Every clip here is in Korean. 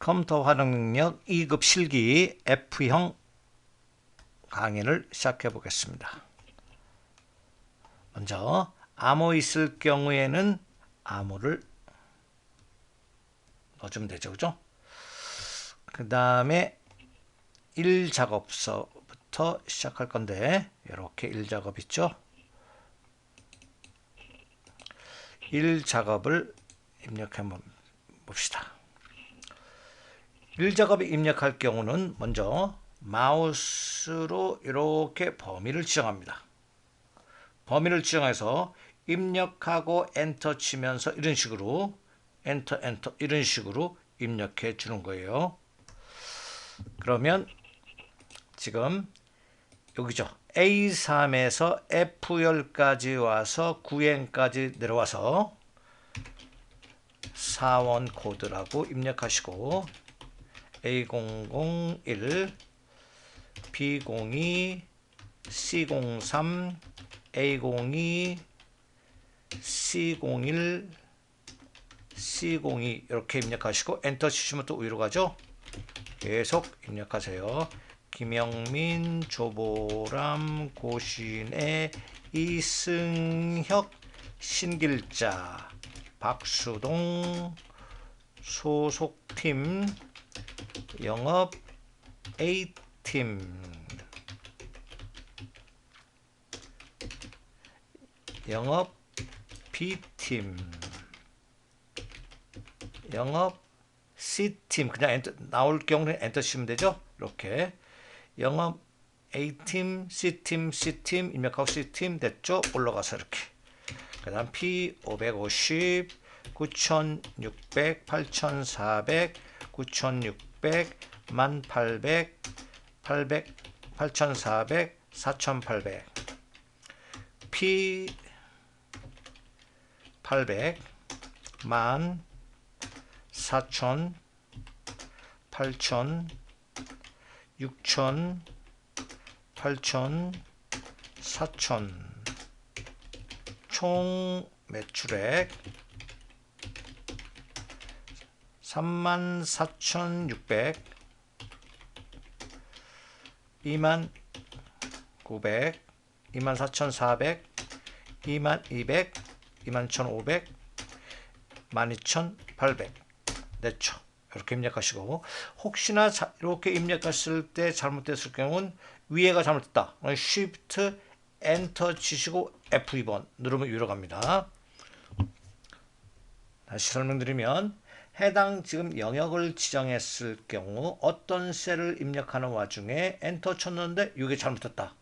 컴퓨터 활용 능력 2급 실기 F형 강의를 시작해 보겠습니다. 먼저 암호 있을 경우에는 암호를 넣어주면 되죠. 그죠? 그 다음에 1작업서부터 시작할 건데 이렇게 1작업 있죠? 1작업을 입력해 봅시다. 1작업에 입력할 경우는 먼저 마우스로 이렇게 범위를 지정합니다. 범위를 지정해서 입력하고 엔터 치면서 이런 식으로 엔터 이런 식으로 입력해 주는 거예요. 그러면 지금 여기죠. A3에서 F10까지 와서 9N까지 내려와서 4원 코드라고 입력하시고 A001, B02, C03, A02, C01, C02 이렇게 입력하시고 엔터 치시면 또 위로 가죠. 계속 입력하세요. 김영민, 조보람, 고신의, 이승혁, 신길자, 박수동, 소속팀, 영업 A팀, 영업 B팀, 영업 C팀, 그냥 엔터, 나올 경우는 엔터 치면 되죠. 이렇게 영업 A팀, C팀, C팀, 입력하고 C팀 됐죠. 올라가서 이렇게 그 다음 P550, 9600, 8400, 9600, 1800, 800, 8400, 4800, P800, 14000, 8000, 6000, 8000, 4000 총 매출액 34,600, 29,000, 24,400, 22,000, 21,500, 12,800 됐죠. 이렇게 입력하시고 혹시나 이렇게 입력했을 때 잘못됐을 경우는 위에가 잘못됐다. Shift 엔터 치시고 F2번 누르면 위로 갑니다. 다시 설명드리면 해당 지금 영역을 지정했을 경우 어떤 셀을 입력하는 와중에 엔터 쳤는데 이게 잘못됐다.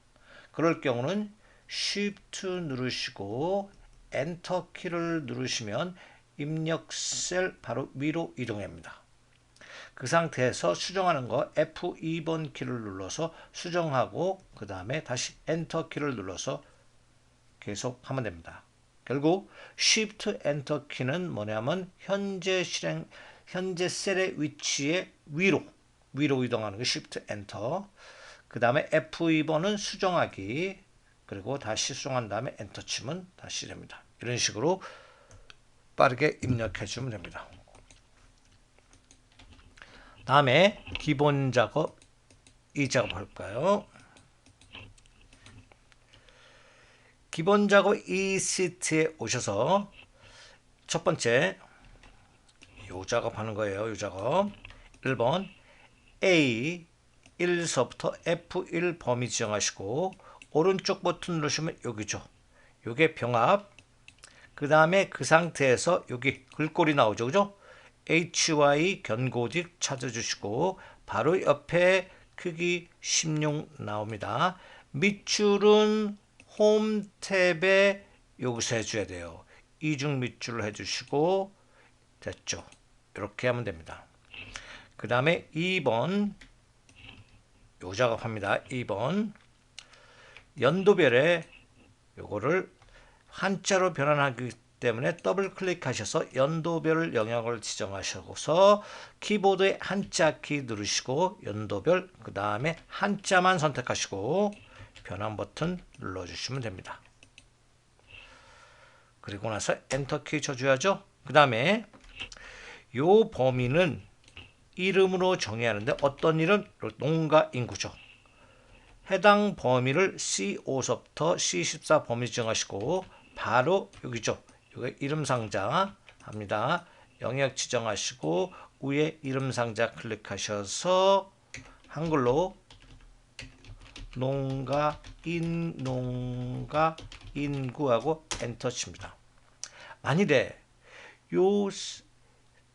그럴 경우는 Shift 누르시고 엔터 키를 누르시면 입력 셀 바로 위로 이동합니다. 그 상태에서 수정하는 거 F2번 키를 눌러서 수정하고 그 다음에 다시 엔터 키를 눌러서 계속 하면 됩니다. 결국 Shift 엔터 키는 뭐냐면 현재 셀의 위치에 위로 이동하는 거 Shift 엔터. 그 다음에 F2번은 수정하기. 그리고 다시 수정한 다음에 엔터 치면 다시 됩니다. 이런 식으로 빠르게 입력해 주면 됩니다. 다음에 기본 작업 2작업 할까요? 기본 작업 2시트에 오셔서 첫 번째 요 작업 하는 거예요. 요 작업 1번 A 1서부터 F1 범위 지정하시고 오른쪽 버튼 누르시면 여기죠. 요게 병합. 그 다음에 그 상태에서 여기 글꼴이 나오죠. 그죠? HY 견고딕 찾아주시고 바로 옆에 크기 16 나옵니다. 밑줄은 홈 탭에 여기서 해줘야 돼요. 이중 밑줄을 해주시고 됐죠. 이렇게 하면 됩니다. 그 다음에 2번 요 작업합니다. 2번 연도별에 요거를 한자로 변환하기 때문에 더블 클릭하셔서 연도별 영역을 지정하셔서 키보드에 한자 키 누르시고 연도별 그 다음에 한자만 선택하시고 변환 버튼 눌러주시면 됩니다. 그리고 나서 엔터 키 쳐줘야죠. 그 다음에 요 범위는 이름으로 정의해야 하는데 어떤 이름? 농가 인구죠. 해당 범위를 C5서부터 C14 범위 지정하시고 바로 여기죠. 여기 이름 상자 합니다. 영역 지정하시고 위에 이름 상자 클릭하셔서 한글로 농가 인구하고 엔터 칩니다. 만일에 요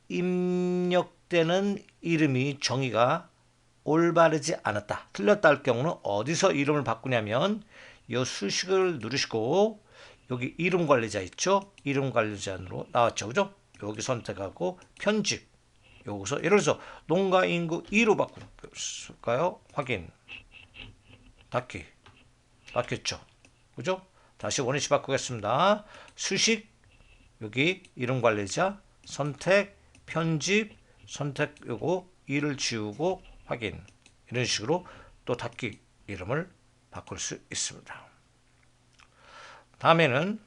입력되는 이름이 정의가 올바르지 않았다, 틀렸다 할 경우는 어디서 이름을 바꾸냐면 이 수식을 누르시고 여기 이름 관리자 있죠? 이름 관리자로 나왔죠, 그죠? 여기 선택하고 편집. 여기서 예를 들어서 농가 인구 2로 바꿀까요? 확인. 닫기. 바뀌었죠, 그죠? 다시 원위치 바꾸겠습니다. 수식 여기 이름 관리자 선택 편집 선택 요거 2를 지우고 확인. 이런 식으로 또 닫기 이름을 바꿀 수 있습니다. 다음에는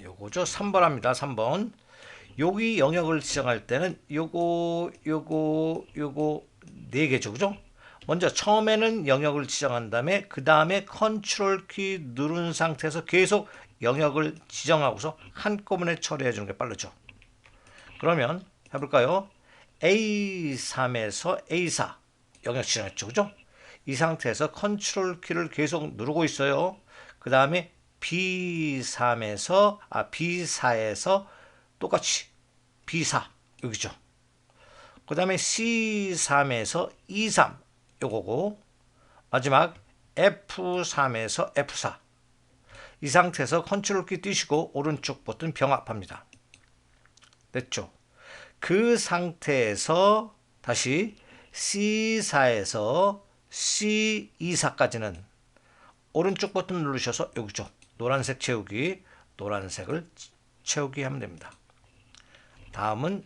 요거죠. 3번 합니다. 3번. 여기 영역을 지정할 때는 요거 4개죠. 그죠? 먼저 처음에는 영역을 지정한 다음에 그 다음에 컨트롤 키 누른 상태에서 계속 영역을 지정하고서 한꺼번에 처리해 주는 게 빠르죠. 그러면 해볼까요? A3에서 A4 영역 지정했죠, 그죠? 이 상태에서 컨트롤 키를 계속 누르고 있어요. 그 다음에 B4에서 똑같이 B4 여기죠. 그 다음에 C3에서 E3 요거고 마지막 F3에서 F4 이 상태에서 컨트롤 키 띄시고 오른쪽 버튼 병합합니다. 됐죠? 그 상태에서 다시 C4에서 C24까지는 오른쪽 버튼 누르셔서 여기죠. 노란색 채우기, 노란색을 채우기 하면 됩니다. 다음은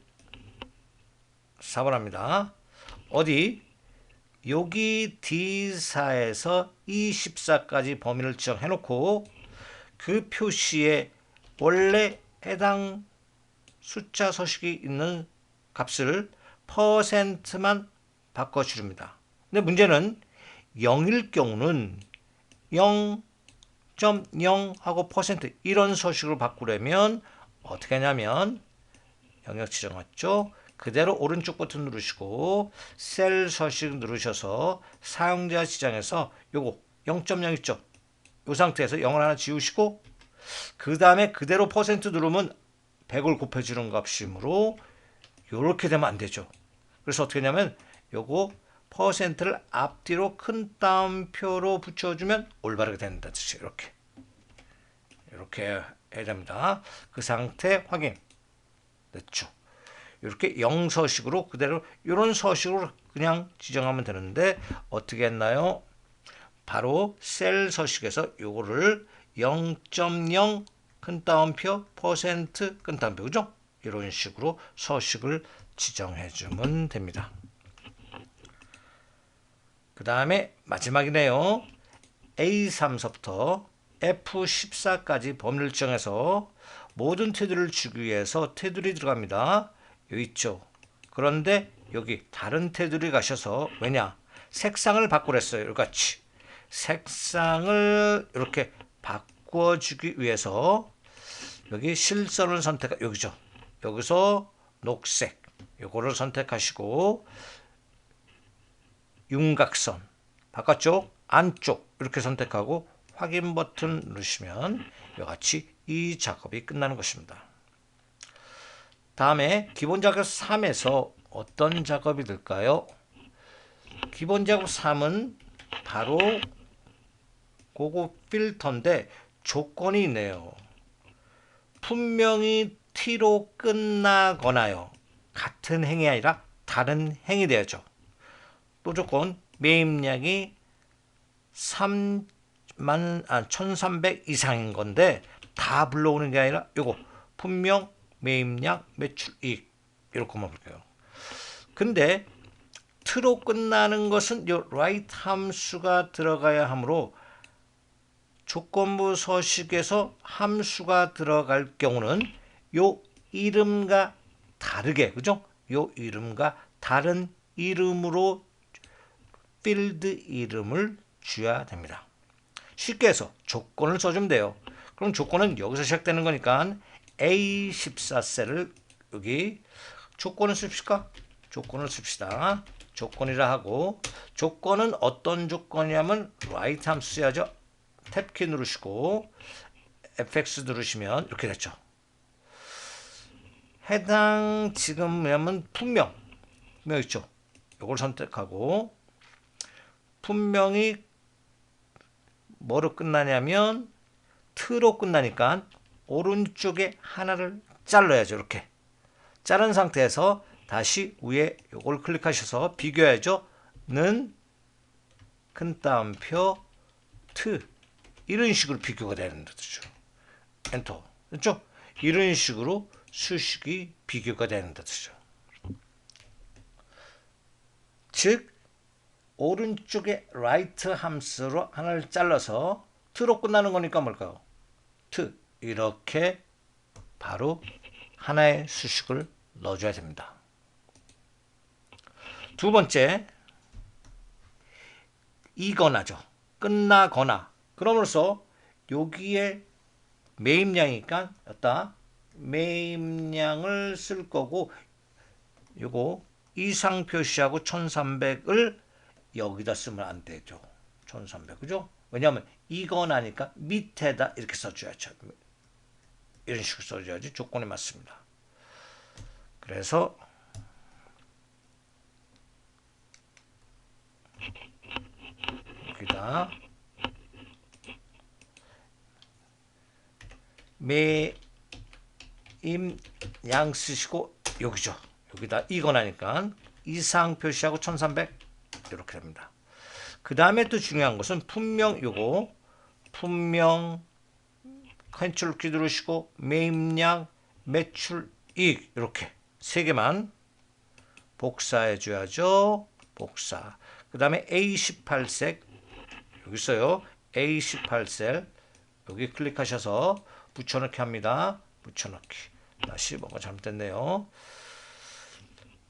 4번 합니다. 어디? 여기 D4에서 E14까지 범위를 지정해 놓고 그 표시에 원래 해당 숫자 서식이 있는 값을 %만 바꿔줍니다. 근데 문제는 0일 경우는 0.0 하고 % 이런 서식으로 바꾸려면 어떻게 하냐면 영역 지정했죠. 그대로 오른쪽 버튼 누르시고 셀 서식 누르셔서 사용자 지정에서 요거 0.0 있죠. 이 상태에서 0을 하나 지우시고 그 다음에 그대로 % 누르면 100을 곱해주는 값이므로 이렇게 되면 안 되죠. 그래서 어떻게 하냐면 요거 %를 앞뒤로 큰 따옴표로 붙여주면 올바르게 된다는 뜻이에요. 이렇게 해야 됩니다. 그 상태 확인. 됐죠. 이렇게 0서식으로 그대로 이런 서식으로 그냥 지정하면 되는데 어떻게 했나요? 바로 셀 서식에서 요거를 0.0 큰 따옴표 % 큰 따옴표 그죠? 이런 식으로 서식을 지정해 주면 됩니다. 그 다음에 마지막이네요. A3서부터 F14까지 범위를 지정해서 모든 테두리를 주기 위해서 테두리 들어갑니다. 여기 있죠. 그런데 여기 다른 테두리 가셔서 왜냐? 색상을 바꾸랬어요. 이같이 색상을 이렇게 바꿔주기 위해서 여기 실선을 선택 여기죠. 여기서 녹색 요거를 선택하시고 윤곽선 바깥쪽 안쪽 이렇게 선택하고 확인 버튼 누르시면 이같이 이 작업이 끝나는 것입니다. 다음에 기본 작업 3에서 어떤 작업이 될까요? 기본 작업 3은 바로 그거 필터인데 조건이 있네요. 분명히 T로 끝나거나요. 같은 행이 아니라 다른 행이 되어야죠. 또 조건 매입량이 1300 이상인 건데 다 불러오는 게 아니라 요거 분명 매입량 매출이익 이렇게만 볼게요. 근데 트로 끝나는 것은 요 right 함수가 들어가야 하므로 조건부 서식에서 함수가 들어갈 경우는 요 이름과 다르게, 그죠? 요 이름과 다른 이름으로 필드 이름을 줘야 됩니다. 쉽게 해서 조건을 써주면 돼요. 그럼 조건은 여기서 시작되는 거니까 A14셀을 여기 조건을 씁시다. 조건을 씁시다. 조건이라 하고, 조건은 어떤 조건이냐면 라이트 함수 써야죠. 탭키 누르시고 FX 누르시면 이렇게 됐죠. 해당 지금 뭐냐면 분명 있죠. 이걸 선택하고 분명히 뭐로 끝나냐면 트로 끝나니까 오른쪽에 하나를 잘라야죠. 이렇게 자른 상태에서 다시 위에 이걸 클릭하셔서 비교해야죠. 는 큰 따옴표 트 이런 식으로 비교가 되는 거죠. 엔터. 그렇죠? 이런 식으로 수식이 비교가 되는 거죠. 즉 오른쪽에 라이트 함수로 하나를 잘라서 트로 끝나는 거니까 뭘까요? 트 이렇게 바로 하나의 수식을 넣어줘야 됩니다. 두 번째, 이거나죠. 끝나거나. 그러면서 여기에 매입량이니까 여기다 매입량을 쓸 거고, 요거 이상 표시하고 1300을 여기다 쓰면 안 되죠. 1300, 그죠? 왜냐하면 이거나니까 밑에다 이렇게 써줘야죠. 이런 식으로 써줘야지 조건에 맞습니다. 그래서 여기다 매임량 쓰시고 여기죠. 여기다 이거나니까 이상 표시하고 1300 이렇게 됩니다. 그 다음에 또 중요한 것은 분명 요거 분명 컨트롤 키 누르시고 매입량 매출이익 이렇게 세 개만 복사해 줘야죠. 복사. 그 다음에 A18색 여기 있어요. A18셀 여기 클릭하셔서 붙여넣기 합니다. 붙여넣기. 다시 뭐가 잘못됐네요.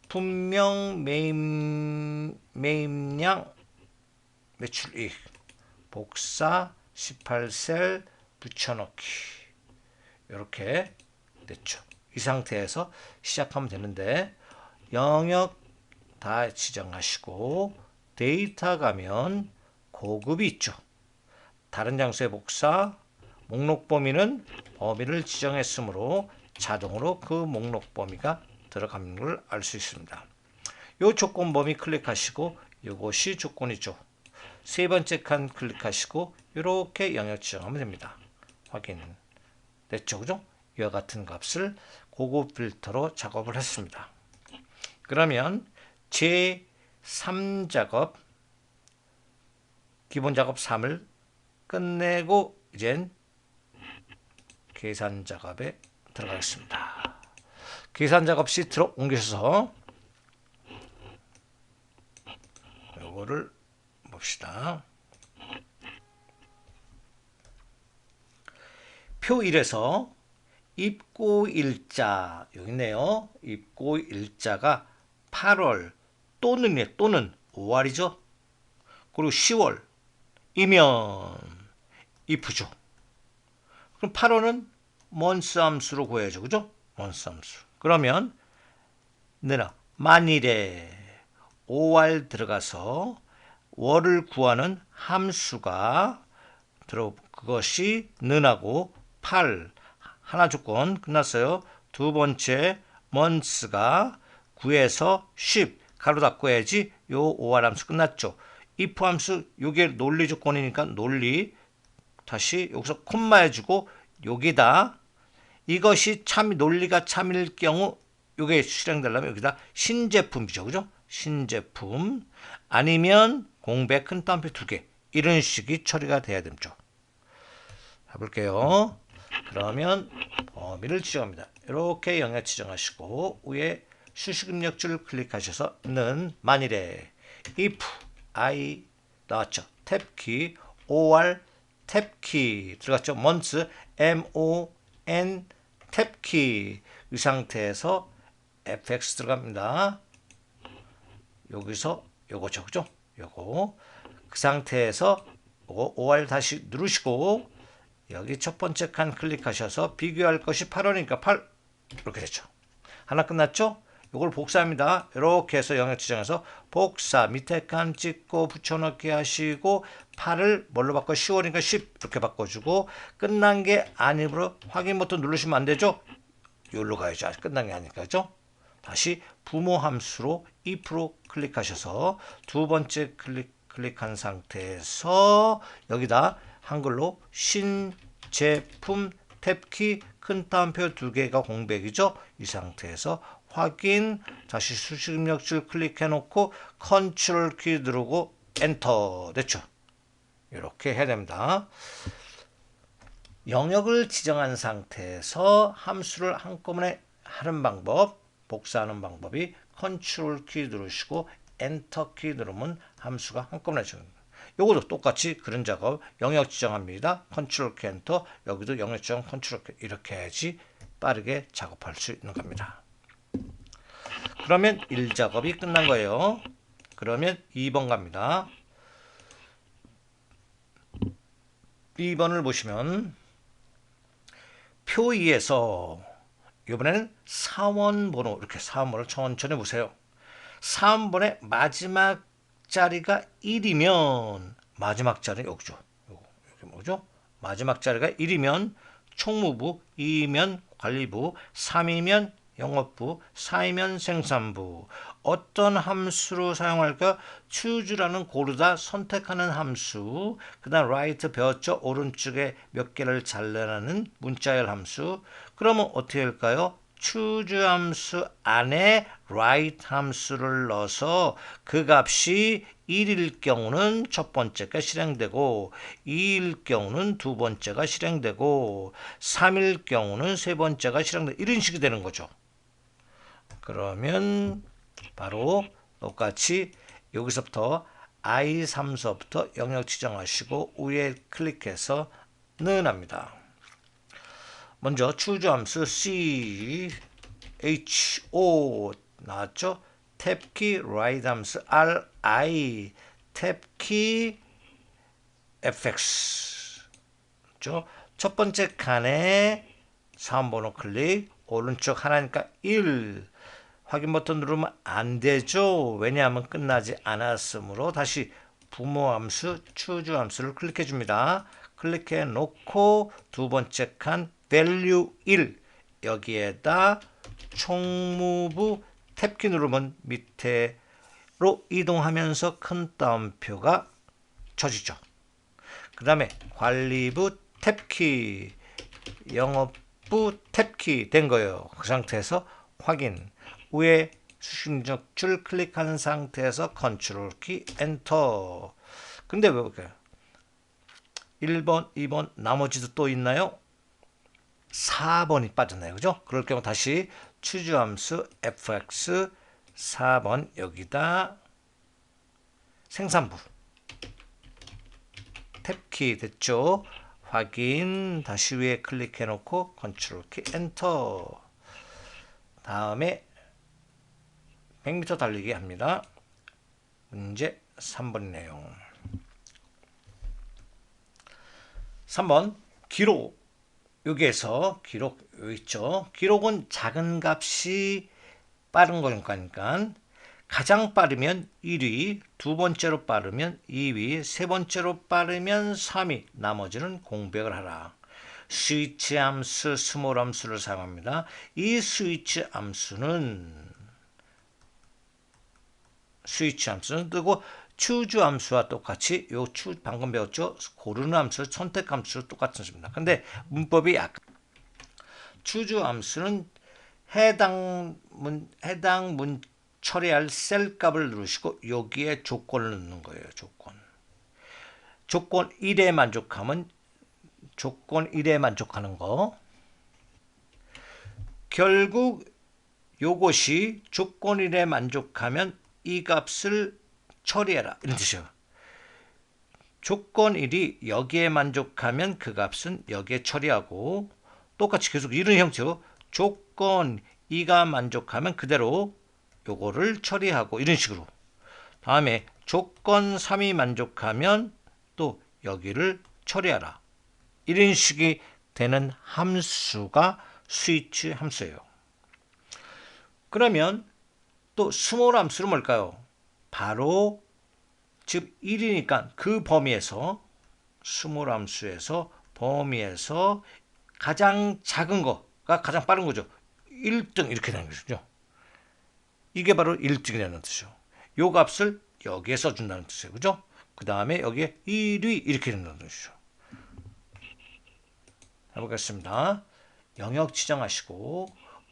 분명 매입량 매출이익 복사 18셀 붙여넣기 이렇게 됐죠. 이 상태에서 시작하면 되는데 영역 다 지정하시고 데이터 가면 고급이 있죠. 다른 장소에 복사 목록 범위는 범위를 지정했으므로 자동으로 그 목록 범위가 들어가는 걸 알 수 있습니다. 이 조건 범위 클릭하시고 이것이 조건이죠. 세 번째 칸 클릭하시고 이렇게 영역 지정하면 됩니다. 확인 됐죠, 그죠? 이와 같은 값을 고급 필터로 작업을 했습니다. 그러면 제3작업 기본 작업 3을 끝내고 이젠 계산 작업에 들어가겠습니다. 계산 작업 시트로 옮기셔서 요거를 봅시다. 표 1에서 입고일자 여기 있네요. 입고일자가 8월 또는 5월이죠. 그리고 10월이면 if죠. 그럼 8월은 month 함수로 구해야죠. 그죠? month 함수. 그러면 내가 만일에 5월 들어가서 월을 구하는 함수가 그것이 는하고 8 하나 조건 끝났어요. 두 번째 months가 9에서 10 가로 닫고 해야지 요 5월 함수 끝났죠. if 함수 요게 논리 조건이니까 논리 다시 여기서 콤마 해주고 여기다 이것이 논리가 참일 경우 요게 실행되려면 여기다 신제품이죠. 그죠? 신제품 아니면 공백 큰 따옴표 2개 이런 식이 처리가 돼야 되죠. 해볼게요. 그러면 범위를 지정합니다. 이렇게 영역 지정하시고 위에 수식 입력줄 클릭하셔서 는 만일에 if I 나왔죠. 탭키 5월 탭키 들어갔죠. months MON 탭키 이 상태에서 fx 들어갑니다. 여기서 요거죠, 그죠? 요거 그 상태에서 요거 OR 다시 누르시고 여기 첫 번째 칸 클릭하셔서 비교할 것이 8원이니까 8 이렇게 됐죠. 하나 끝났죠? 이걸 복사합니다. 이렇게 해서 영역 지정해서 복사 밑에 칸 찍고 붙여넣기 하시고 8을 뭘로 바꿔? 10원이니까 10 이렇게 바꿔주고 끝난 게 아니므로 확인 버튼 누르시면 안 되죠? 여기로 가야죠. 아직 끝난 게 아니니까 그죠? 다시 부모 함수로 if로 클릭하셔서 두 번째 클릭한 상태에서 여기다 한글로 신제품 탭키 큰 따옴표 두 개가 공백이죠. 이 상태에서 확인 다시 수식 입력줄 클릭해 놓고 컨트롤 키 누르고 엔터 됐죠. 이렇게 해야 됩니다. 영역을 지정한 상태에서 함수를 한꺼번에 하는 방법, 복사하는 방법이 컨트롤 키 누르시고 엔터 키 누르면 함수가 한꺼번에 지정됩니다. 요것도 똑같이 그런 작업 영역 지정합니다. 컨트롤 키 엔터 여기도 영역 지정 컨트롤 키 이렇게 해야지 빠르게 작업할 수 있는 겁니다. 그러면 1작업이 끝난 거예요. 그러면 2번 갑니다. 2번을 보시면 표 2에서 이번에는 사원번호 이렇게 사원번호를 천천히 보세요. 사원번의 마지막 자리가 1이면 마지막 자리 여기죠. 여기 뭐죠? 마지막 자리가 1이면 총무부, 2이면 관리부, 3이면 영업부, 4이면 생산부. 어떤 함수로 사용할까? choose라는 고르다 선택하는 함수. 그 다음 write 배웠죠? 오른쪽에 몇 개를 잘라내는 문자열 함수. 그러면 어떻게 할까요? choose 함수 안에 write 함수를 넣어서 그 값이 1일 경우는 첫 번째가 실행되고 2일 경우는 두 번째가 실행되고 3일 경우는 세 번째가 실행되고 이런 식이 되는 거죠. 그러면 바로 똑같이 여기서부터 I3서부터 영역 지정하시고 위에 클릭해서 넣어납니다. 먼저 choose 함수 C, H, O 나왔죠? 탭키 write 함수 R, I, 탭키 fx 첫 번째 칸에 3번호 클릭 오른쪽 하나니까 1 확인 버튼 누르면 안 되죠. 왜냐하면 끝나지 않았으므로 다시 부모 함수 choose 함수를 클릭해 줍니다. 클릭해 놓고 두 번째 칸 value 1 여기에다 총무부 탭키 누르면 밑으로 이동하면서 큰 따옴표가 쳐지죠. 그 다음에 관리부 탭키 영업부 탭키 된 거예요. 그 상태에서 확인 위에 수식력줄 클릭한 상태에서 컨트롤 키 엔터. 근데 왜 그럴까요? 1번, 2번 나머지도 또 있나요? 4번이 빠졌나요? 그죠? 그럴 경우 다시 choose 함수 fx 4번 여기다 생산부 탭키 됐죠? 확인 다시 위에 클릭해 놓고 컨트롤 키 엔터. 다음에 100m 달리기 합니다. 문제 3번 내용. 3번 기록. 여기에서 기록 여기 있죠. 기록은 작은 값이 빠른 거니까 가장 빠르면 1위, 두 번째로 빠르면 2위, 세 번째로 빠르면 3위, 나머지는 공백을 하라. 스위치 함수, 스몰 함수를 사용합니다. 이 스위치 함수는 뜨고 choose 함수와 똑같이 요 choose 방금 배웠죠? 고르는 함수, 선택 함수 똑같은 수입니다. 근데 문법이 약간 choose 함수는 해당 문 처리할 셀 값을 누르시고 여기에 조건을 넣는 거예요. 조건 1에 만족하면 조건 1에 만족하는 거. 결국 요것이 조건 1에 만족하면 이 값을 처리해라 이런 뜻이에요. 조건 1이 여기에 만족하면 그 값은 여기에 처리하고 똑같이 계속 이런 형태로 조건 2가 만족하면 그대로 요거를 처리하고 이런 식으로. 다음에 조건 3이 만족하면 또 여기를 처리하라. 이런 식이 되는 함수가 스위치 함수예요. 그러면 또 스몰 함수는 뭘까요? 바로 즉 1이니까 그 범위에서 스몰 함수에서 범위에서 가장 작은 거가 가장 빠른 거죠. 1등 이렇게 되는 거죠. 이게 바로 1등이라는 뜻이죠. 요 값을 여기에 써준다는 뜻이에요. 그죠? 그 다음에 여기에 1위 이렇게 된다는 뜻이죠. 해보겠습니다. 영역 지정하시고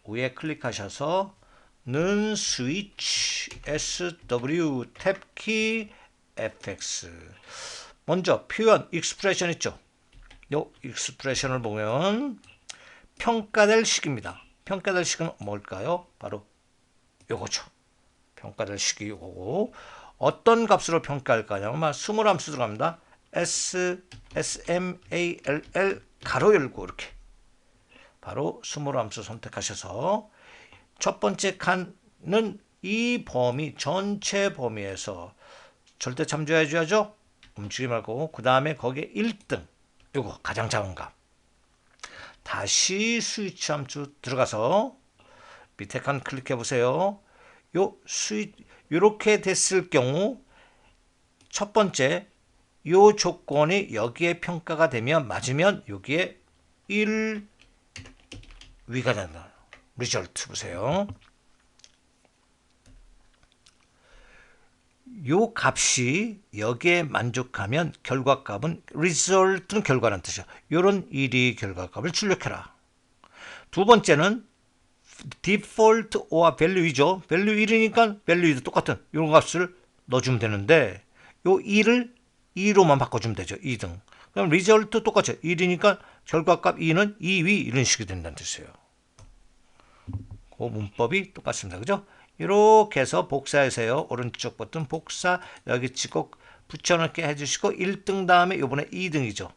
위에 클릭하셔서 는 스위치 SW 탭키 FX 먼저 표현 익스프레션 있죠. 요 익스프레션을 보면 평가될 식입니다. 평가될 식은 뭘까요? 바로 요거죠. 평가될 식이 요거고 어떤 값으로 평가할 거냐면 스몰 함수 들어갑니다. SMALL 가로 열고 이렇게 바로 스몰 함수 선택하셔서 첫 번째 칸은 이 범위 전체 범위에서 절대 참조해줘야죠. 움직이지 말고 그 다음에 거기에 1등 요거 가장 작은 값 다시 스위치 함수 들어가서 밑에 칸 클릭해 보세요. 요렇게 됐을 경우 첫 번째 요 조건이 여기에 평가가 되면 맞으면 여기에 1 위가 된다. 리절트 보세요. 요 값이 여기에 만족하면 결과값은 result는 결과라는 뜻이야. 요런 1위 결과값을 출력해라. 두 번째는 default or value이죠. value 1이니까 value도 똑같은 요런 값을 넣어주면 되는데 요 2를 2로만 바꿔주면 되죠. 2등. 그럼 result 똑같죠. 1이니까 결과값 2는 2위 이런 식이 된다는 뜻이에요. 그 문법이 똑같습니다. 그죠? 이렇게 해서 복사하세요. 오른쪽 버튼 복사 여기 찍고 붙여넣기 해주시고 1등 다음에 이번에 2등이죠.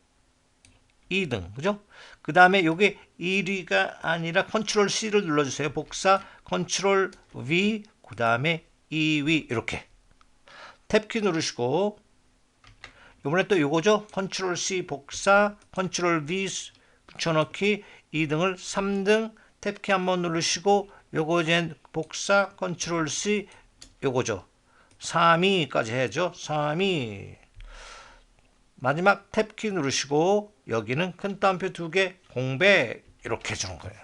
2등 그죠? 그 다음에 요게 1위가 아니라 컨트롤 C를 눌러주세요. 복사 컨트롤 V 그 다음에 2위 이렇게 탭키 누르시고 이번에 또 요거죠. 컨트롤 C 복사 컨트롤 V 붙여넣기 2등을 3등 탭키 한번 누르시고 요거 이제 복사 컨트롤 C 요거죠. 3위까지 해야죠. 3위 마지막 탭키 누르시고 여기는 큰 따옴표 2개 공백 이렇게 해주는 거예요.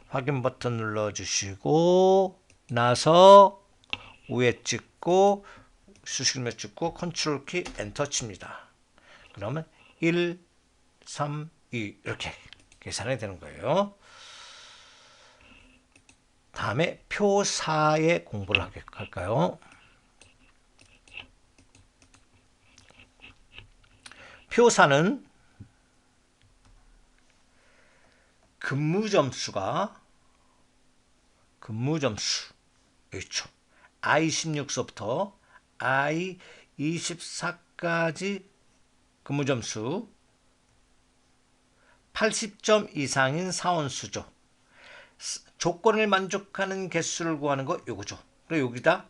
확인 버튼 눌러주시고 나서 위에 찍고 수식며 찍고 컨트롤 키 엔터 칩니다. 그러면 1, 3, 2 이렇게 계산이 되는 거예요. 다음에 표 4의 공부를 할까요? 표 4는 근무 점수가 있죠. I16서부터 I24까지 근무 점수 80점 이상인 사원수죠. 조건을 만족하는 개수를 구하는 거 요거죠. 그리고 여기다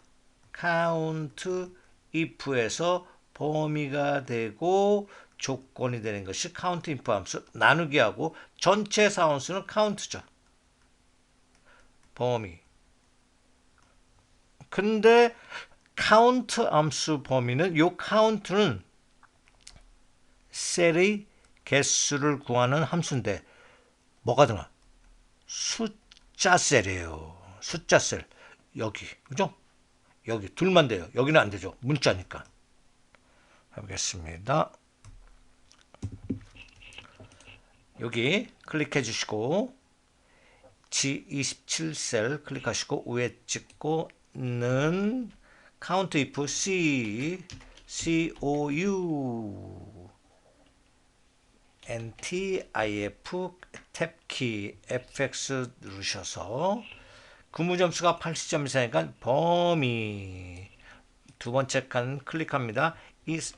count if에서 범위가 되고 조건이 되는 것이 count if 함수 나누기 하고 전체 사원수는 count죠. 범위. 근데 count 함수 범위는 요 count는 셀의 개수를 구하는 함수인데 뭐가 들어가? 숫자 셀이에요. 숫자 셀. 여기. 그죠? 여기 둘만 돼요. 여기는 안 되죠. 문자니까. 해보겠습니다. 여기 클릭해 주시고 G27셀 클릭하시고 위에 찍고 는 count if C COU NTIF 탭키 FX 누르셔서 근무 점수가 80점 이상이니까 범위 두 번째 칸 클릭합니다.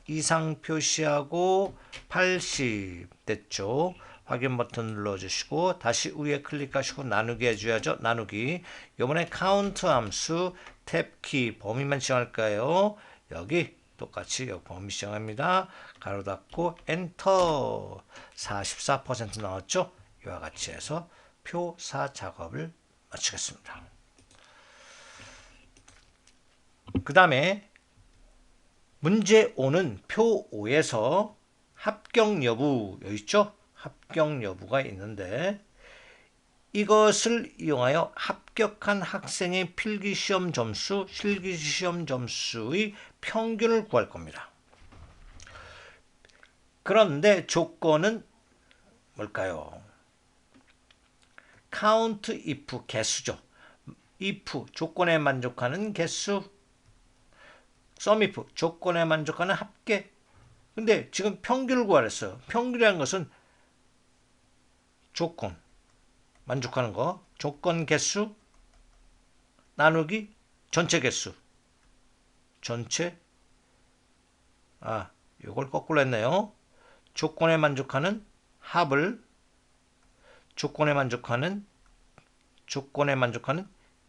이상 표시하고 80 됐죠. 확인 버튼 눌러주시고 다시 위에 클릭하시고 나누기 해줘야죠. 나누기. 이번에 카운트 함수 탭키 범위만 지정할까요? 여기 똑같이 여기 범위 지정합니다. 가로 닫고 엔터. 44% 나왔죠? 이와 같이 해서 표사 작업을 마치겠습니다. 그 다음에 문제 5는 표 5에서 합격 여부 여기 있죠? 합격 여부가 있는데 이것을 이용하여 합격한 학생의 필기시험 점수, 실기시험 점수의 평균을 구할 겁니다. 그런데 조건은 뭘까요? count if 개수죠. if 조건에 만족하는 개수, sum if 조건에 만족하는 합계. 근데 지금 평균을 구하랬어요. 평균이라는 것은 조건 만족하는 거, 조건 개수 나누기 전체 개수, 전체 이걸 거꾸로 했네요. 조건에 만족하는 합을 조건에 만족하는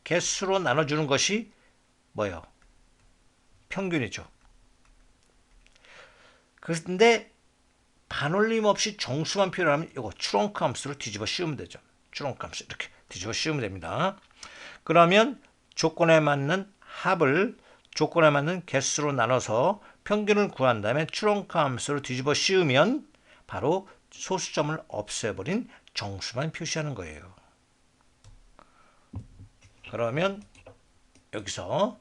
개수로 나눠주는 것이 뭐예요? 평균이죠. 그런데 반올림 없이 정수만 필요하면 이거 트렁크 함수로 뒤집어 씌우면 되죠. 트렁크 함수 이렇게 뒤집어 씌우면 됩니다. 그러면 조건에 맞는 합을 조건에 맞는 개수로 나눠서 평균을 구한 다음에 트렁크 함수로 뒤집어 씌우면 바로 소수점을 없애버린 정수만 표시하는 거예요. 그러면 여기서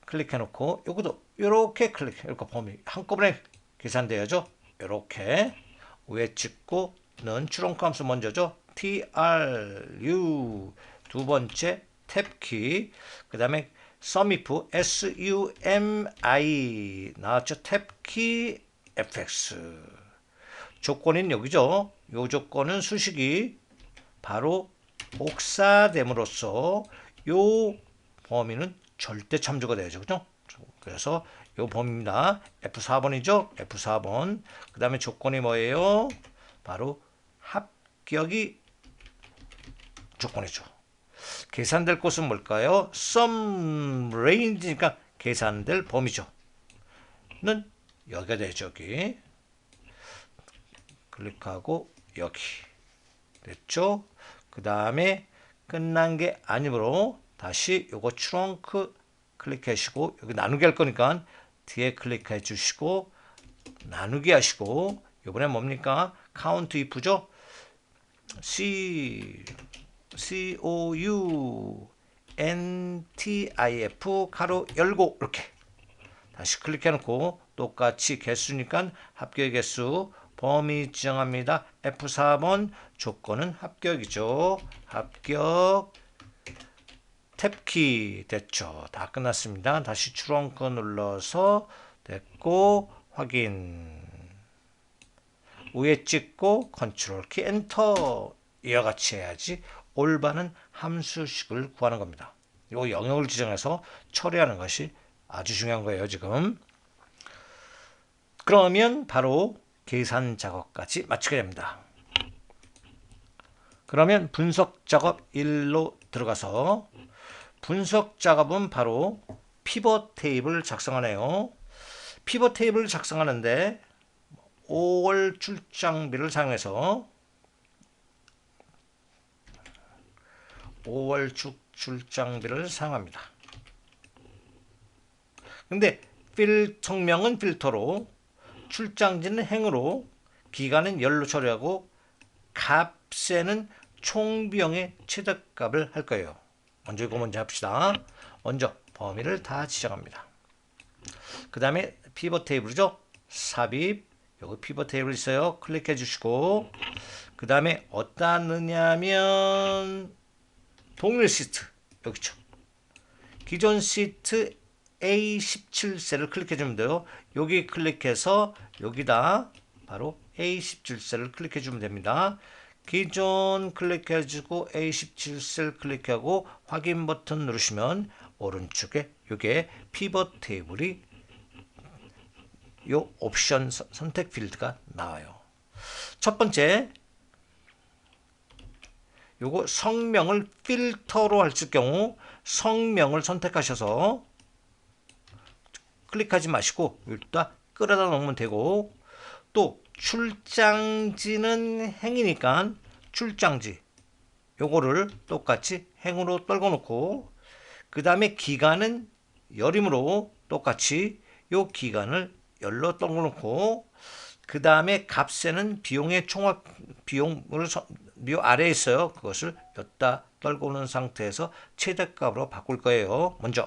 클릭해 놓고 이것도 이렇게 이렇게 범위 한꺼번에 계산돼야죠. 이렇게 위에 찍고는 트렁크 함수 먼저죠. TRU 두 번째 탭키 그 다음에 sum if SUMI 나왔죠. 탭키 fx 조건인 여기죠. 요 조건은 수식이 바로 복사됨으로써 요 범위는 절대 참조가 되죠. 그죠? 그래서 요 범위입니다. F4번이죠. F4번. 그 다음에 조건이 뭐예요? 바로 합격이 조건이죠. 계산될 곳은 뭘까요? sum range니까 계산될 범위죠. 는 여기가 되죠. 여기. 클릭하고 여기. 됐죠? 그 다음에 끝난 게 아니므로 다시 요거 트렁크 클릭하시고 여기 나누기 할 거니까 뒤에 클릭해 주시고 나누기 하시고 요번에 뭡니까? count if죠? COUNTIF 가로 열고 이렇게 다시 클릭해 놓고 똑같이 개수니까 합격의 개수 범위 지정합니다. F4번 조건은 합격이죠. 합격 탭키 됐죠. 다 끝났습니다. 다시 트렁크 눌러서 됐고 확인 위에 찍고 컨트롤 키 엔터 이와 같이 해야지 올바른 함수식을 구하는 겁니다. 이 영역을 지정해서 처리하는 것이 아주 중요한 거예요. 지금 그러면 바로 계산 작업까지 마치게 됩니다. 그러면 분석 작업 1로 들어가서 분석 작업은 바로 피벗 테이블 작성하네요. 피벗 테이블 작성하는데 5월 출장비를 사용해서 5월 출장비를 사용합니다. 근데 성명은 필터로 출장지는 행으로 기간은 열로 처리하고 값에는 총 비용의 최저값을 할 거예요. 먼저 이거 먼저 합시다. 먼저 범위를 다 지정합니다. 그 다음에 피벗 테이블이죠. 삽입 여기 피벗 테이블 있어요. 클릭해 주시고 그 다음에 어디다 넣냐면 동일 시트 여기 있죠. 기존 시트 A17셀을 클릭해 주면 돼요. 여기 클릭해서 여기다 바로 A17셀을 클릭해 주면 됩니다. 기존 클릭해 주고 A17셀 클릭하고 확인 버튼 누르시면 오른쪽에 이게 피벗 테이블이 요 옵션 선택 필드가 나와요. 첫 번째 요거 성명을 필터로 하실 경우 성명을 선택하셔서 클릭하지 마시고 여기다 끌어다 놓으면 되고, 또 출장지는 행이니까 출장지 요거를 똑같이 행으로 떨궈 놓고, 그 다음에 기간은 열이므로 똑같이 요 기간을 열로 떨궈 놓고, 그 다음에 값에는 비용의 총합 비용을 요 아래에 있어요. 그것을 여기다 떨궈 놓은 상태에서 최대값으로 바꿀 거예요. 먼저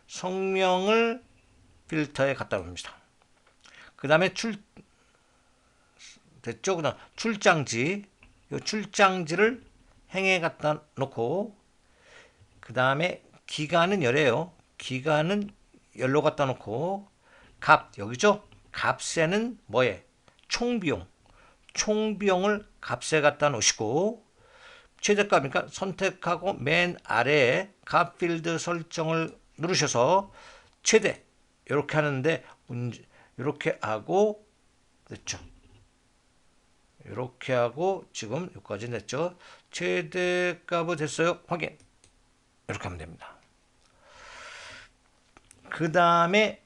성명을 필터에 갖다 봅니다. 그 다음에 됐죠? 그다음 출장지, 요 출장지를 행에 갖다 놓고, 그 다음에 기간은 열이에요. 기간은 열로 갖다 놓고, 값 여기죠? 값에는 뭐에? 총비용을 값에 갖다 놓으시고, 최대값이니까 선택하고 맨 아래에 값 필드 설정을 누르셔서 최대 이렇게 하는데, 이렇게 하고 됐죠? 이렇게 하고 지금 여기까지 됐죠? 최대값이 됐어요. 확인. 이렇게 하면 됩니다. 그 다음에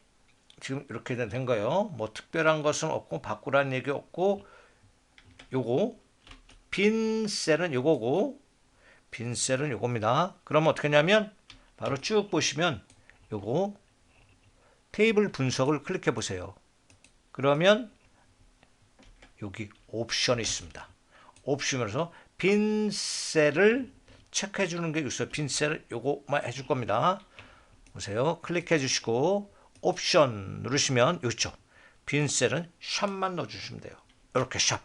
지금 이렇게 된 거예요. 뭐 특별한 것은 없고 바꾸라는 얘기 없고, 요거 빈 셀은 요거고 빈 셀은 요겁니다. 그러면 어떻게 하냐면 바로 쭉 보시면 요거 테이블 분석을 클릭해 보세요. 그러면 여기 옵션이 있습니다. 옵션에서 빈 셀을 체크해 주는 게 있어요. 빈 셀을 요거만 해줄 겁니다. 보세요. 클릭해 주시고 옵션 누르시면 여기 있죠. 빈 셀은 샵만 넣어 주시면 돼요. 이렇게 샵.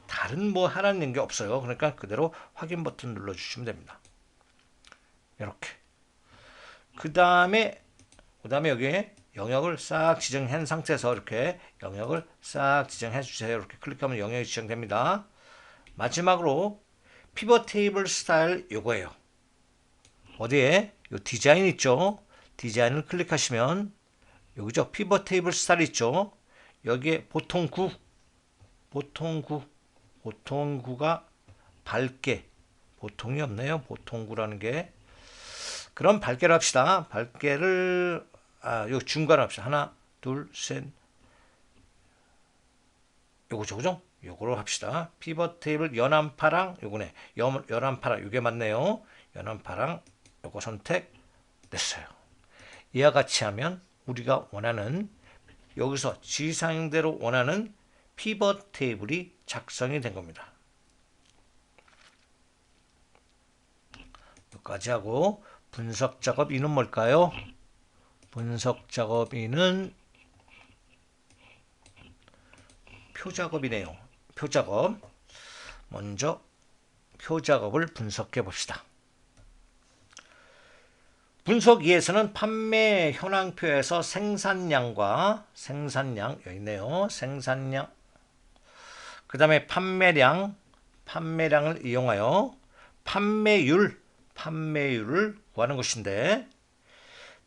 다른 뭐 하라는 게 없어요. 그러니까 그대로 확인 버튼 눌러 주시면 됩니다. 이렇게. 그 다음에 여기에 영역을 싹 지정한 상태에서 이렇게 영역을 싹 지정해 주세요. 이렇게 클릭하면 영역이 지정됩니다. 마지막으로 피벗 테이블 스타일 요거예요. 어디에? 요 디자인 있죠? 디자인을 클릭하시면 여기죠. 피벗 테이블 스타일 있죠? 여기에 보통구가 밝게, 보통이 없네요. 보통구라는 게. 그럼 밝게를 합시다. 밝게를 요 중간 합시다. 하나, 둘, 셋. 요거죠, 그죠? 요거로 합시다. 피벗 테이블 연한 파랑 요거네. 연한 파랑 요게 맞네요. 연한 파랑 요거 선택 됐어요. 이와 같이 하면 우리가 원하는, 여기서 지상대로 원하는 피벗 테이블이 작성이 된 겁니다. 여기까지 하고, 분석 작업 2는 뭘까요? 분석 작업 2는 표 작업이네요. 표 작업. 먼저 표 작업을 분석해 봅시다. 분석 2에서는 판매 현황표에서 생산량과 여기 있네요. 생산량. 그 다음에 판매량을 이용하여 판매율을 구하는 것인데,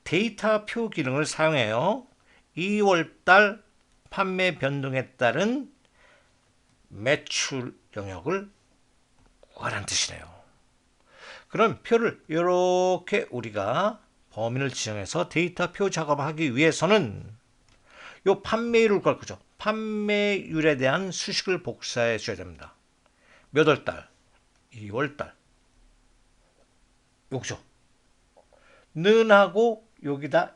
데이터표 기능을 사용해요. 2월달 판매 변동에 따른 매출 영역을 구하라는 뜻이네요. 그럼 표를 이렇게 우리가 범위를 지정해서 데이터표 작업하기 위해서는 요 판매율을 구할 거죠. 판매율에 대한 수식을 복사해 줘야 됩니다. 몇 월달? 2월달. 요거죠. 는하고 여기다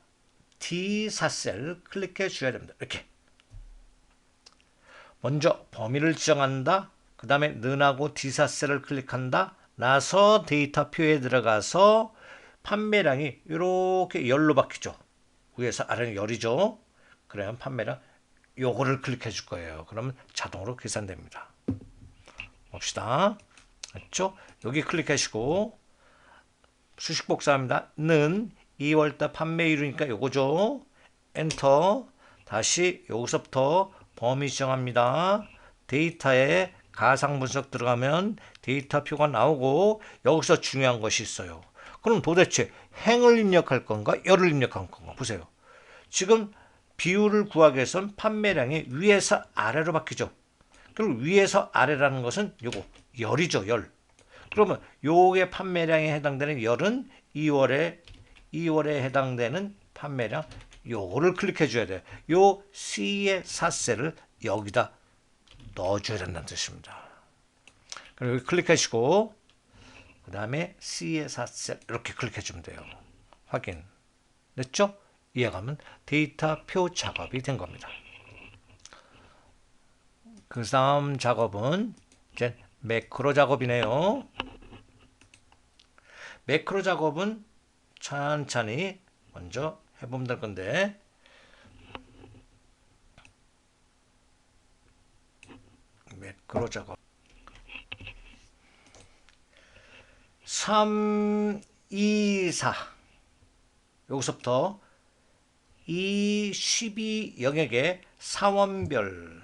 D4셀 클릭해 줘야 됩니다. 이렇게. 먼저 범위를 지정한다. 그 다음에 는하고 D4셀을 클릭한다. 나서 데이터표에 들어가서 판매량이 이렇게 열로 바뀌죠. 위에서 아래는 열이죠. 그러면 판매량 요거를 클릭해 줄 거예요. 그러면 자동으로 계산됩니다. 봅시다. 맞죠? 여기 클릭하시고 수식 복사합니다. 는 2월달 판매율이니까 요거죠. 엔터. 다시 여기서부터 범위 지정합니다. 데이터에 가상 분석 들어가면 데이터표가 나오고, 여기서 중요한 것이 있어요. 그럼 도대체 행을 입력할 건가 열을 입력할 건가 보세요. 지금 비율을 구하기 위해서는 판매량이 위에서 아래로 바뀌죠. 그리고 위에서 아래라는 것은 요거 열이죠, 열. 그러면 요게 판매량에 해당되는 열은 2월에 해당되는 판매량 요거를 클릭해 줘야 돼요. 요 C의 삿세를 여기다 넣어 줘야 된다는 뜻입니다. 그리고 여기 클릭하시고 그 다음에 C의 삿세 이렇게 클릭해 주면 돼요. 확인 됐죠? 이해가면 데이터표 작업이 된 겁니다. 그 다음 작업은 이제 매크로 작업이네요. 매크로 작업은 천천히 먼저 해보면 될 건데 매크로 작업 3, 2, 4 여기서부터 이 12 영역의 사원별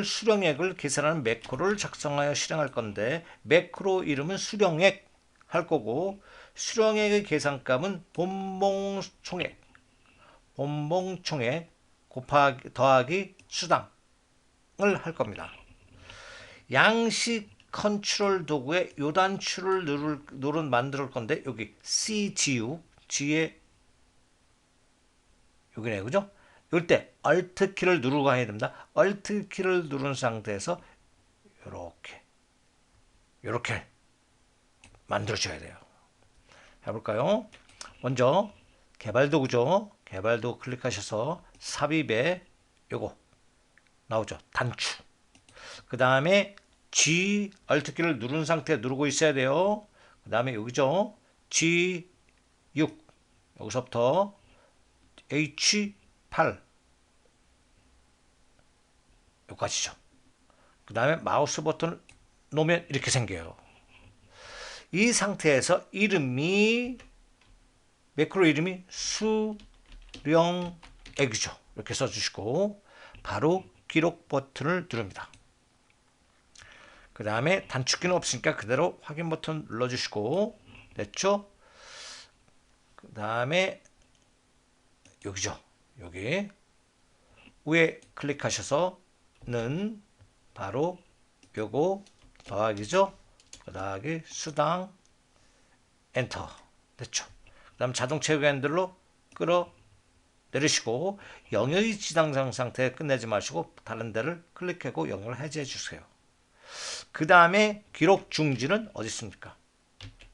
수령액을 계산하는 매크로를 작성하여 실행할 건데 매크로 이름은 수령액 할 거고 수령액의 계산값은 본봉총액 곱하기 더하기 수당을 할 겁니다. 양식 컨트롤 도구에 요 단추를 만들 건데 여기 CGU G에 여기네 그죠? 이럴 때 Alt 키를 누르고 가야 됩니다. Alt 키를 누른 상태에서 이렇게 만들어줘야 돼요. 해볼까요? 먼저 개발도구죠. 개발도구 클릭하셔서 삽입에 요거 나오죠. 단추. 그 다음에 G Alt 키를 누른 상태에 누르고 있어야 돼요. 그 다음에 여기죠. G6 여기서부터 H8 여기까지죠. 그 다음에 마우스 버튼을 놓으면 이렇게 생겨요. 이 상태에서 매크로 이름이 수령액이죠. 이렇게 써주시고 바로 기록 버튼을 누릅니다. 그 다음에 단축키는 없으니까 그대로 확인 버튼 눌러주시고 됐죠? 그 다음에 여기죠. 여기 위에 클릭하셔서는 바로 요거 더하기죠. 더하기 수당 엔터 됐죠. 그 다음 자동 채우기 핸들로 끌어 내리시고 영역이 지정상 상태에 끝내지 마시고 다른 데를 클릭하고 영역을 해제해 주세요. 그 다음에 기록 중지는 어디 있습니까?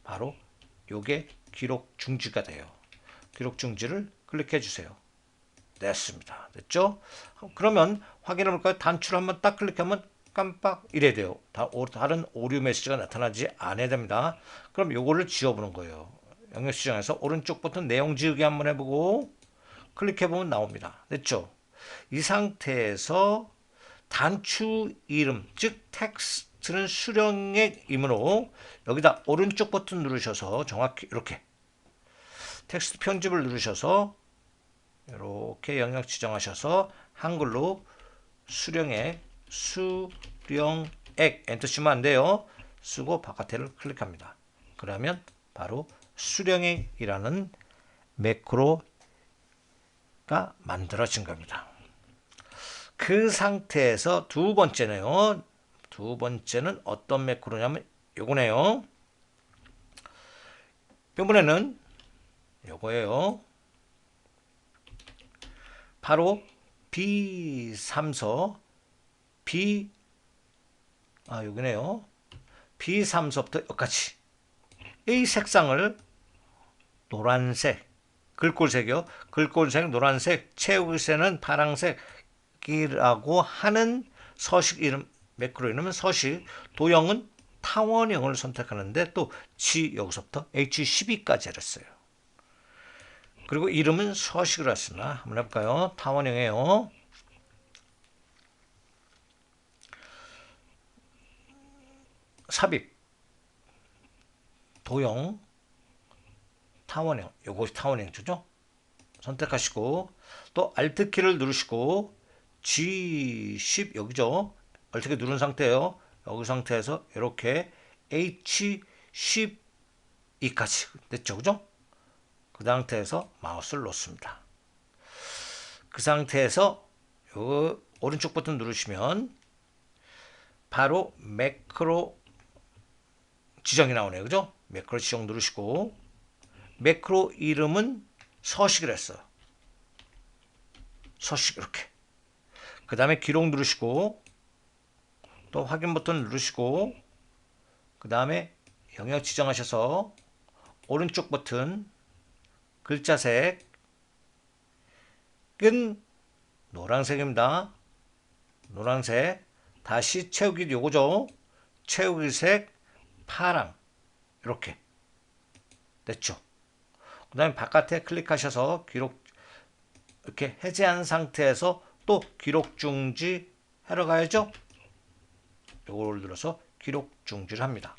바로 요게 기록 중지가 돼요. 기록 중지를 클릭해 주세요. 됐습니다. 됐죠? 그러면 확인해 볼까요? 단추를 한번 딱 클릭하면 깜빡 이래야 돼요. 다른 오류 메시지가 나타나지 않아야 됩니다. 그럼 요거를 지워보는 거예요. 영역 수정해서 오른쪽 버튼 내용 지우기 한번 해보고 클릭해보면 나옵니다. 됐죠? 이 상태에서 단추 이름, 즉 텍스트는 수령액이므로 여기다 오른쪽 버튼 누르셔서 정확히 이렇게 텍스트 편집을 누르셔서 이렇게 영역 지정하셔서 한글로 수령액 엔터 치면 안 돼요. 쓰고 바깥에를 클릭합니다. 그러면 바로 수령액이라는 매크로가 만들어진 겁니다. 그 상태에서 두 번째네요. 두 번째는 어떤 매크로냐면 요거네요. 이번에는 요거예요. 바로 B3서 여기네요. B3서부터 여기까지 이 색상을 노란색 글꼴색이요. 글꼴색 노란색 채우기세는 파란색이라고 하는 서식 이름 매크로 이름은 서식 도형은 타원형을 선택하는데 또 G 여기서부터 H12까지 했어요. 그리고 이름은 서식으로 했습니다. 한번 해볼까요? 타원형이에요. 삽입 도형 타원형 요것이 타원형이죠. 선택하시고 또 Alt 키를 누르시고 G10 여기죠. Alt 키 누른 상태예요. 여기 상태에서 이렇게 H12까지 됐죠. 그죠? 그 상태에서 마우스를 놓습니다. 그 상태에서 요 오른쪽 버튼 누르시면 바로 매크로 지정이 나오네요. 그죠? 매크로 지정 누르시고 매크로 이름은 서식을 했어요. 서식 이렇게. 그 다음에 기록 누르시고 또 확인 버튼 누르시고 그 다음에 영역 지정하셔서 오른쪽 버튼 글자색은 노란색입니다. 노란색. 다시 채우기 요거죠. 채우기색 파랑 이렇게 됐죠. 그 다음에 바깥에 클릭하셔서 기록 이렇게 해제한 상태에서 또 기록 중지 하러 가야죠. 요거를 눌러서 기록 중지를 합니다.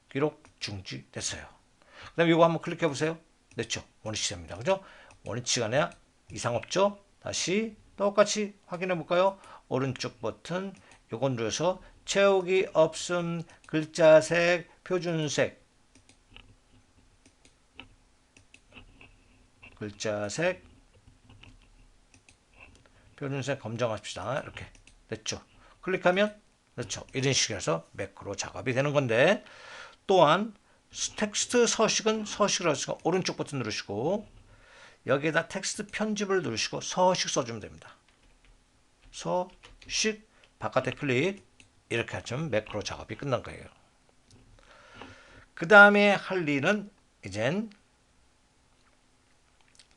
기록 중지 됐어요. 그 다음에 요거 한번 클릭해 보세요. 됐죠. 원위치입니다. 그죠? 원위치가 아니라 이상 없죠. 다시 똑같이 확인해 볼까요? 오른쪽 버튼 요건 눌러서 채우기 없음 글자색 표준색 글자색 표준색 검정합시다. 이렇게 됐죠. 클릭하면 그렇죠. 이런 식으로 해서 매크로 작업이 되는 건데 또한 텍스트 서식은 서식을 하시고 오른쪽 버튼 누르시고 여기에다 텍스트 편집을 누르시고 서식 써주면 됩니다. 서식 바깥에 클릭 이렇게 하시면 매크로 작업이 끝난 거예요. 그 다음에 할 일은 이젠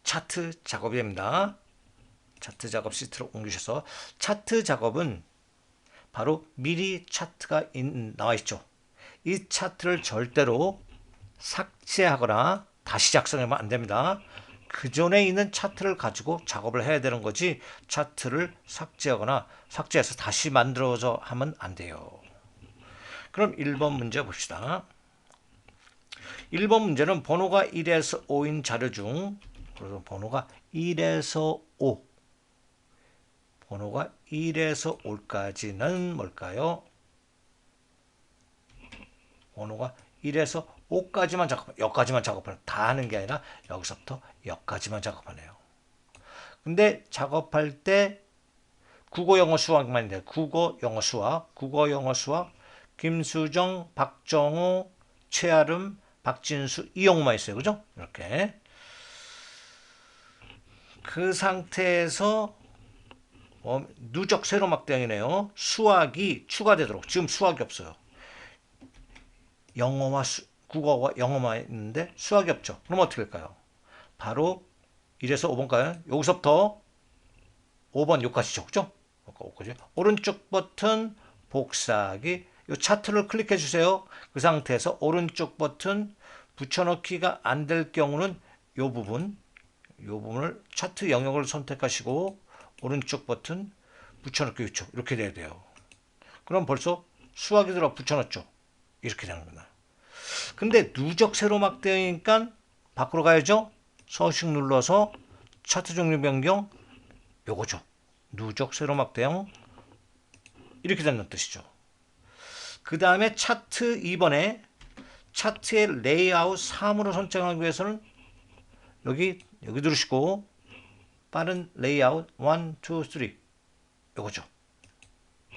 차트 작업이 됩니다. 차트 작업 시트로 옮기셔서 차트 작업은 바로 미리 차트가 나와 있죠. 이 차트를 절대로 삭제하거나 다시 작성하면 안 됩니다. 그 전에 있는 차트를 가지고 작업을 해야 되는 거지 차트를 삭제하거나 삭제해서 다시 만들어서 하면 안 돼요. 그럼 1번 문제 봅시다. 1번 문제는 번호가 1에서 5인 자료 중 그래서 번호가 1에서 5 번호가 1에서 5까지는 뭘까요? 번호가 1에서 5까지만 작업하는 여기까지만 작업하는 다 하는 게 아니라 여기서부터 여기까지만 작업하네요. 근데 작업할 때 국어 영어 수학만 있는데 국어 영어 수학 김수정 박정우 최아름 박진수 이영우만 있어요. 그죠? 이렇게 그 상태에서 누적 세로막대형이네요. 수학이 추가되도록 지금 수학이 없어요. 영어와 국어와 영어만 있는데 수학이 없죠. 그럼 어떻게 할까요? 바로 1에서 5번까지 여기서부터 5번 여기까지 적죠? 오른쪽 버튼 복사하기 이 차트를 클릭해 주세요. 그 상태에서 오른쪽 버튼 붙여넣기가 안 될 경우는 이 부분을 차트 영역을 선택하시고 오른쪽 버튼 붙여넣기 위쪽 이렇게 돼야 돼요. 그럼 벌써 수학이 들어 붙여넣죠. 이렇게 되는 거다. 근데 누적 세로막대니까 밖으로 가야죠. 서식 눌러서 차트 종류 변경 요거죠. 누적 세로막대형 이렇게 된다는 뜻이죠. 그 다음에 차트 2번에 차트의 레이아웃 3으로 선택하기 위해서는 여기 누르시고 빠른 레이아웃 1, 2, 3 요거죠.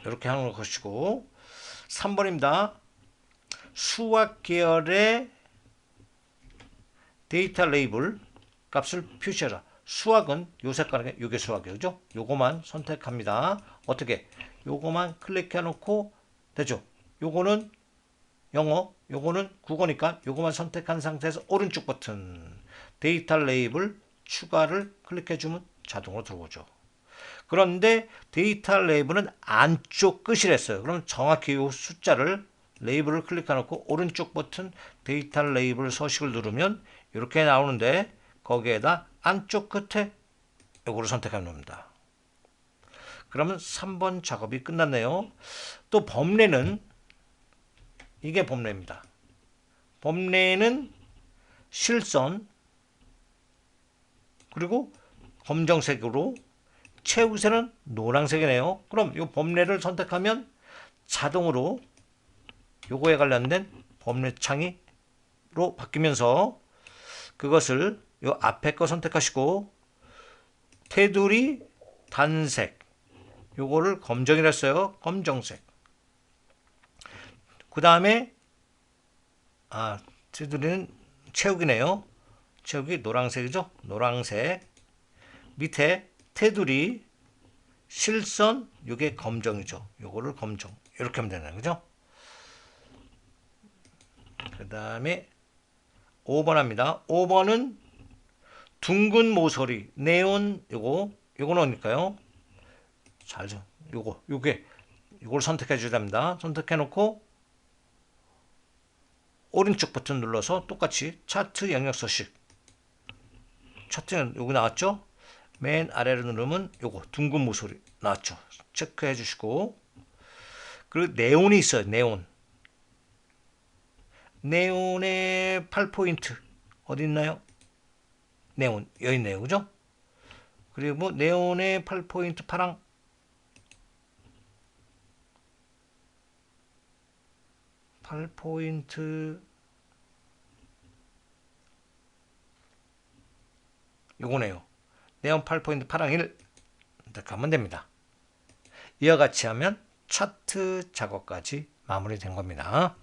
이렇게 하는 것이고 3번입니다. 수학 계열의 데이터 레이블 값을 표시하라. 수학은 요 색깔이 요게 수학이죠. 요거만 선택합니다. 어떻게? 요거만 클릭해 놓고 되죠. 요거는 영어, 요거는 국어니까 요거만 선택한 상태에서 오른쪽 버튼 데이터 레이블 추가를 클릭해 주면 자동으로 들어오죠. 그런데 데이터 레이블은 안쪽 끝이랬어요. 그럼 정확히 이 숫자를 레이블을 클릭해 놓고 오른쪽 버튼 데이터 레이블 서식을 누르면 이렇게 나오는데 거기에다 안쪽 끝에 이거를 선택하면 됩니다. 그러면 3번 작업이 끝났네요. 또 범례는 이게 범례입니다. 범례는 실선 그리고 검정색으로 채우새는 노란색이네요. 그럼 이 범례를 선택하면 자동으로 요거에 관련된 범례 창이로 바뀌면서 그것을 요 앞에 거 선택하시고 테두리 단색 요거를 검정이라 했어요. 검정색 그 다음에 테두리는 채우기네요. 채우기 노란색이죠. 노란색. 밑에 테두리 실선 이게 검정이죠. 요거를 검정 이렇게 하면 되나요, 그죠? 그 다음에 5번 합니다. 5번은 둥근 모서리 네온 요거는 어딜까요? 잘죠. 요걸 선택해 주셔야 됩니다. 선택해 놓고 오른쪽 버튼 눌러서 똑같이 차트 영역 서식. 차트는 여기 나왔죠? 맨 아래로 누르면 요거 둥근 모서리 나왔죠? 체크해 주시고, 그리고 네온이 있어요. 네온의 8포인트 어디 있나요? 네온 여기 있네요. 그죠? 그리고 네온의 8포인트 파랑 8포인트 요거네요. 네온 8포인트 파랑 1 이렇게 하면 됩니다. 이와 같이 하면 차트 작업까지 마무리된 겁니다.